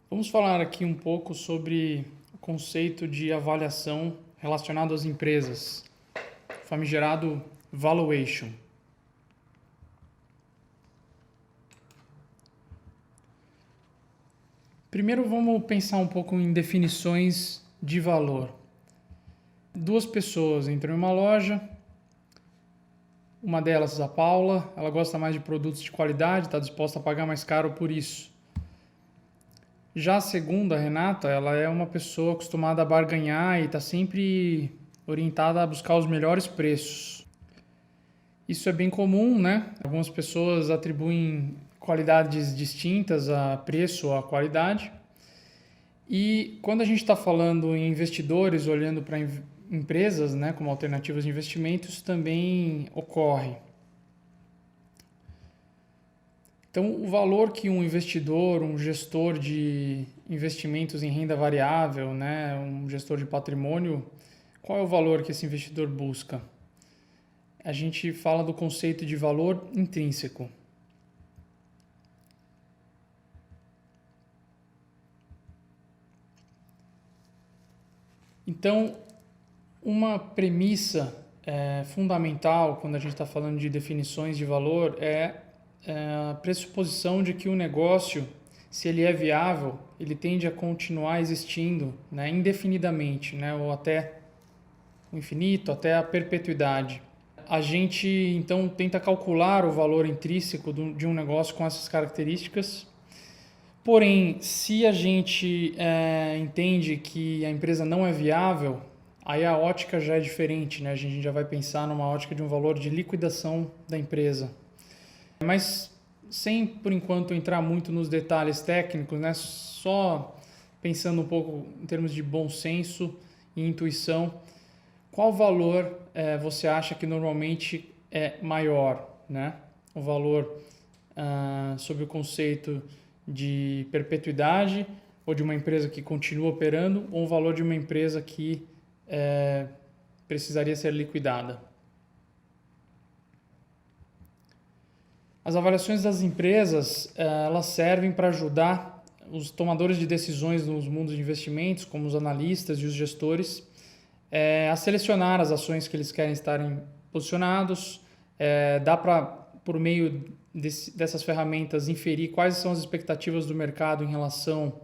Vamos falar aqui um pouco sobre o conceito de avaliação relacionado às empresas, famigerado valuation. Primeiro vamos pensar um pouco em definições de valor. Duas pessoas entram em uma loja, uma delas, a Paula, ela gosta mais de produtos de qualidade, está disposta a pagar mais caro por isso. Já a segunda, a Renata, ela é uma pessoa acostumada a barganhar e está sempre orientada a buscar os melhores preços. Isso é bem comum, né? Algumas pessoas atribuem qualidades distintas a preço ou a qualidade. E quando a gente está falando em investidores olhando para empresas, né, como alternativas de investimentos, também ocorre. Então, o valor que um investidor, um gestor de investimentos em renda variável, né, um gestor de patrimônio, qual é o valor que esse investidor busca? A gente fala do conceito de valor intrínseco. Então, uma premissa fundamental quando a gente está falando de definições de valor é a pressuposição de que o negócio, se ele é viável, ele tende a continuar existindo, né, indefinidamente, né, ou até o infinito, até a perpetuidade. A gente então tenta calcular o valor intrínseco de um negócio com essas características. Porém, se a gente entende que a empresa não é viável, aí a ótica já é diferente, né? A gente já vai pensar numa ótica de um valor de liquidação da empresa. Mas sem, por enquanto, entrar muito nos detalhes técnicos, né? Só pensando um pouco em termos de bom senso e intuição, qual valor você acha que normalmente é maior, né? O valor sob o conceito de perpetuidade ou de uma empresa que continua operando ou o valor de uma empresa que precisaria ser liquidada. As avaliações das empresas elas servem para ajudar os tomadores de decisões nos mundos de investimentos, como os analistas e os gestores, a selecionar as ações que eles querem estarem posicionados. Dá para, por meio dessas ferramentas, inferir quais são as expectativas do mercado em relação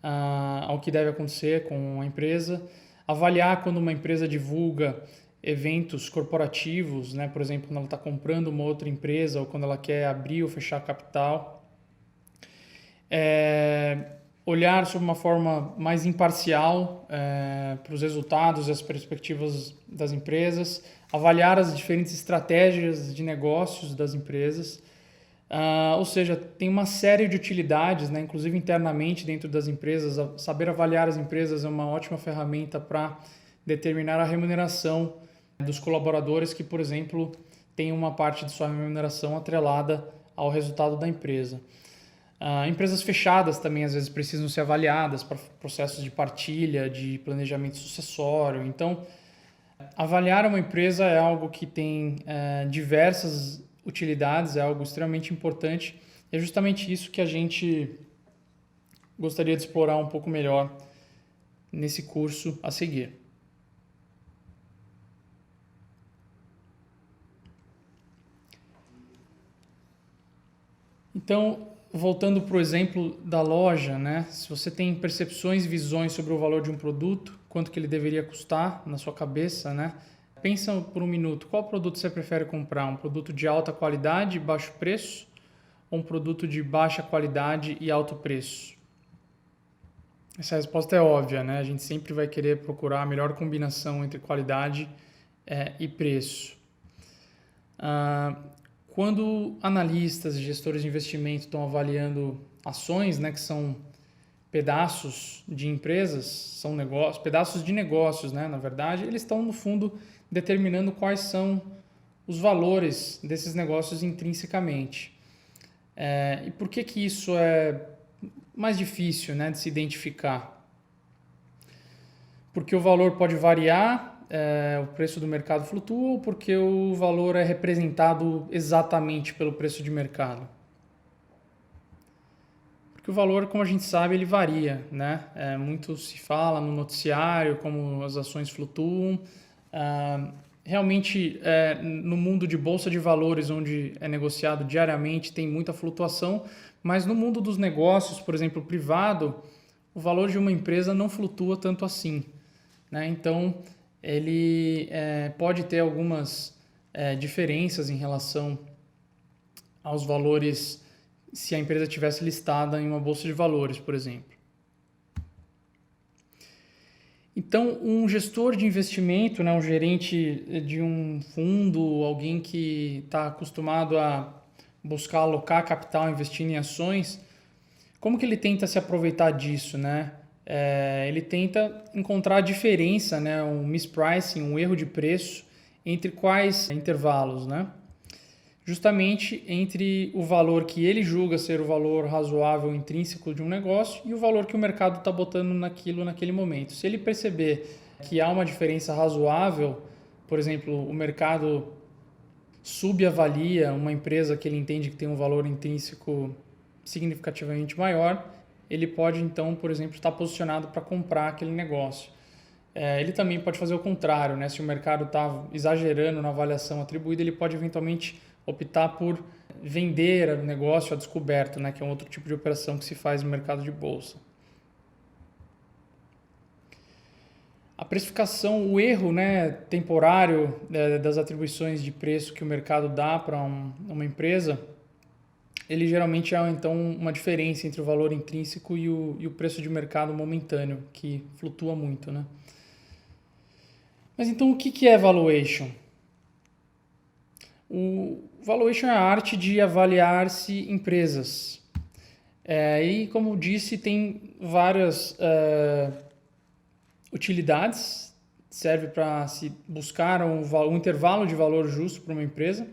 ao que deve acontecer com a empresa, avaliar quando uma empresa divulga eventos corporativos, né? Por exemplo, quando ela está comprando uma outra empresa ou quando ela quer abrir ou fechar capital. Olhar sobre uma forma mais imparcial para os resultados e as perspectivas das empresas, avaliar as diferentes estratégias de negócios das empresas. Ou seja, tem uma série de utilidades, né? Inclusive internamente dentro das empresas. Saber avaliar as empresas é uma ótima ferramenta para determinar a remuneração dos colaboradores que, por exemplo, têm uma parte de sua remuneração atrelada ao resultado da empresa. Empresas fechadas também às vezes precisam ser avaliadas para processos de partilha, de planejamento sucessório. Então, avaliar uma empresa é algo que tem diversas utilidades, é algo extremamente importante. E é justamente isso que a gente gostaria de explorar um pouco melhor nesse curso a seguir. Então, voltando para o exemplo da loja, né? Se você tem percepções e visões sobre o valor de um produto, quanto que ele deveria custar na sua cabeça, né? Pensa por um minuto, qual produto você prefere comprar? Um produto de alta qualidade e baixo preço ou um produto de baixa qualidade e alto preço? Essa resposta é óbvia, né? A gente sempre vai querer procurar a melhor combinação entre qualidade e preço. Quando analistas e gestores de investimento estão avaliando ações, né, que são pedaços de empresas, são negócios, pedaços de negócios, né, na verdade, eles estão, no fundo, determinando quais são os valores desses negócios intrinsecamente. E por que que isso é mais difícil, né, de se identificar? Porque o valor pode variar, o preço do mercado flutua, ou porque o valor é representado exatamente pelo preço de mercado? Porque o valor, como a gente sabe, ele varia, né? Muito se fala no noticiário, como as ações flutuam. Realmente, no mundo de bolsa de valores, onde é negociado diariamente, tem muita flutuação, mas no mundo dos negócios, por exemplo, privado, o valor de uma empresa não flutua tanto assim, né? Então, ele pode ter algumas diferenças em relação aos valores se a empresa tivesse listada em uma bolsa de valores, por exemplo. Então, um gestor de investimento, né, um gerente de um fundo, alguém que está acostumado a buscar alocar capital investindo em ações, como que ele tenta se aproveitar disso, né? Ele tenta encontrar a diferença, né, um mispricing, um erro de preço, entre quais intervalos, né? Justamente entre o valor que ele julga ser o valor razoável intrínseco de um negócio e o valor que o mercado está botando naquele momento. Se ele perceber que há uma diferença razoável, por exemplo, o mercado subavalia uma empresa que ele entende que tem um valor intrínseco significativamente maior, ele pode então, por exemplo, estar posicionado para comprar aquele negócio. Ele também pode fazer o contrário, né? Se o mercado está exagerando na avaliação atribuída, ele pode eventualmente optar por vender o negócio a descoberto, né? Que é um outro tipo de operação que se faz no mercado de bolsa. A precificação, o erro, né, temporário das atribuições de preço que o mercado dá para uma empresa, ele geralmente é então uma diferença entre o valor intrínseco e o preço de mercado momentâneo, que flutua muito, né? Mas então o que é valuation? O valuation é a arte de avaliar-se empresas. E como disse, tem várias utilidades. Serve para se buscar um intervalo de valor justo para uma empresa,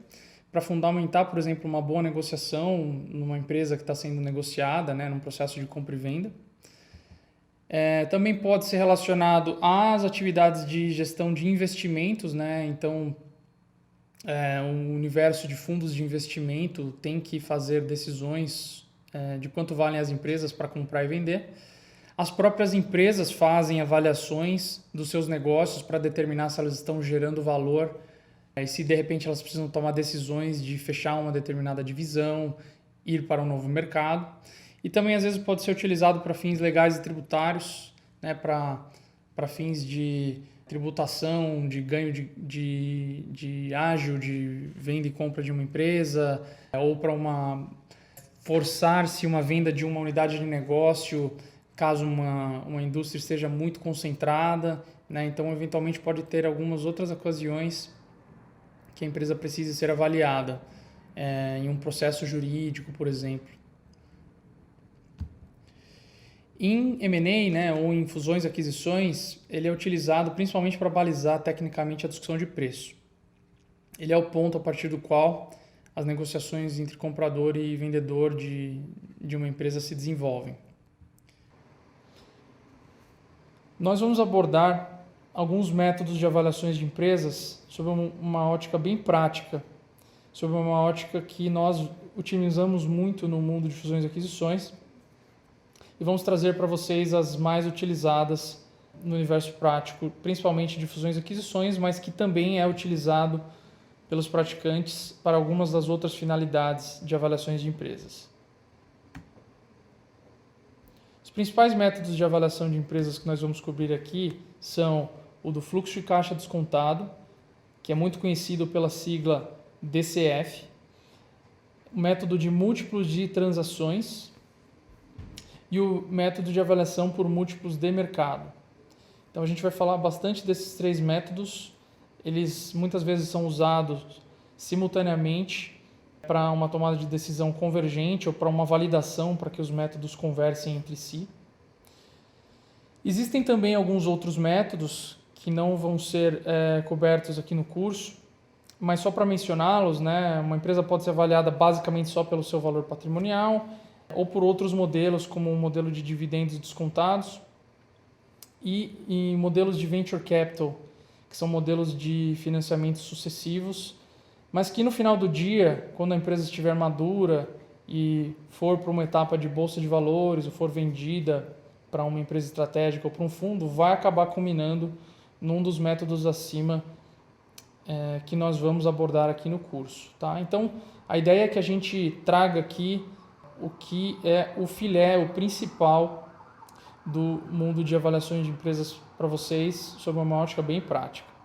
para fundamentar, por exemplo, uma boa negociação numa empresa que está sendo negociada, né, num processo de compra e venda. Também pode ser relacionado às atividades de gestão de investimentos, né? Então, o universo de fundos de investimento tem que fazer decisões de quanto valem as empresas para comprar e vender. As próprias empresas fazem avaliações dos seus negócios para determinar se elas estão gerando valor e se de repente elas precisam tomar decisões de fechar uma determinada divisão, ir para um novo mercado. E também às vezes pode ser utilizado para fins legais e tributários, né, para fins de tributação, de ganho de ágio, de venda e compra de uma empresa, ou para forçar-se uma venda de uma unidade de negócio, caso uma indústria esteja muito concentrada, né? Então, eventualmente, pode ter algumas outras ocasiões que a empresa precise ser avaliada, em um processo jurídico, por exemplo. Em M&A, né, ou em fusões e aquisições, ele é utilizado principalmente para balizar tecnicamente a discussão de preço. Ele é o ponto a partir do qual as negociações entre comprador e vendedor de uma empresa se desenvolvem. Nós vamos abordar alguns métodos de avaliações de empresas sob uma ótica bem prática, sob uma ótica que nós utilizamos muito no mundo de fusões e aquisições, e vamos trazer para vocês as mais utilizadas no universo prático, principalmente de fusões e aquisições, mas que também é utilizado pelos praticantes para algumas das outras finalidades de avaliações de empresas. Os principais métodos de avaliação de empresas que nós vamos cobrir aqui são o do fluxo de caixa descontado, que é muito conhecido pela sigla DCF, o método de múltiplos de transações e o método de avaliação por múltiplos de mercado. Então a gente vai falar bastante desses três métodos. Eles muitas vezes são usados simultaneamente para uma tomada de decisão convergente ou para uma validação para que os métodos conversem entre si. Existem também alguns outros métodos que não vão ser cobertos aqui no curso, mas só para mencioná-los, né, uma empresa pode ser avaliada basicamente só pelo seu valor patrimonial ou por outros modelos, como o modelo de dividendos descontados e modelos de venture capital, que são modelos de financiamento sucessivos, mas que no final do dia, quando a empresa estiver madura e for para uma etapa de bolsa de valores ou for vendida para uma empresa estratégica ou para um fundo, vai acabar culminando num dos métodos acima que nós vamos abordar aqui no curso. Tá? Então, a ideia é que a gente traga aqui o que é o filé, o principal do mundo de avaliações de empresas para vocês, sob uma ótica bem prática.